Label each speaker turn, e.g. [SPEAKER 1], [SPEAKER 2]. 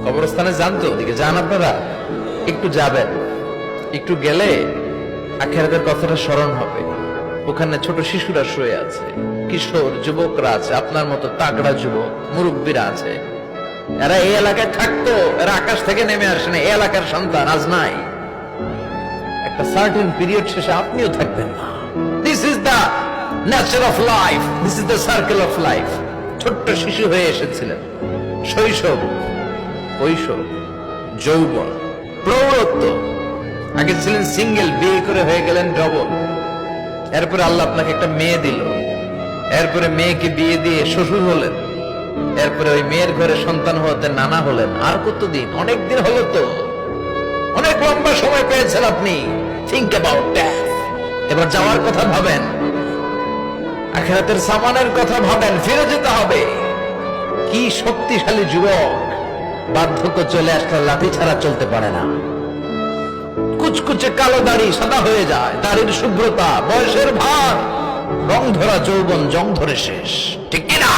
[SPEAKER 1] কবরস্থানে যান তো, ওদিকে যান আপনারা, একটু যাবেন, একটু গেলে আখিরাতের কথাটা স্মরণ হবে। ওখানে ছোট শিশুরা শুয়ে আছে, কিশোর যুবকরা আছে, আপনার মতো তাগড়া যুবক মুরব্বীরা আছে। এরা এই এলাকায় থাকতো, এরা আকাশ থেকে নেমে আসে না, এই এলাকার সন্তান আজ নাই। একটা সার্টেন পিরিয়ড শেষে আপনিও থাকবেন না। This is the nature of life, this is the circle of life. ছোট্ট শিশু হয়ে এসেছিলেন, শৈশব, কৈশোর, যৌবন, প্রৌঢ়ত্ব, আগে ছিলেন সিঙ্গেল, বিয়ে করে হয়ে গেলেন ডবল। এরপরে আল্লাহ আপনাকে একটা মেয়ে দিল, এরপরে মেয়েকে বিয়ে দিয়ে শ্বশুর হলেন, এরপরে ওই মেয়ের ঘরে সন্তান হতে নানা হলেন। আর কতদিন? অনেক দিন হলো তো, অনেক লম্বা সময় পেয়েছেন আপনি। Think about that. এবার যাওয়ার কথা ভাবেন, আখিরাতের সামানের কথা ভাবেন, ফিরে যেতে হবে। কি শক্তিশালী যুবক, বার্ধক্য চলে আসলে লাঠি ছাড়া চলতে পারে না। কুচকুচে কালো দাড়ি সাদা হয়ে যায়, দাড়ির শুভ্রতা, বয়সের ভার, রং ধরা যৌবন জং ধরে শেষ, ঠিক কিনা?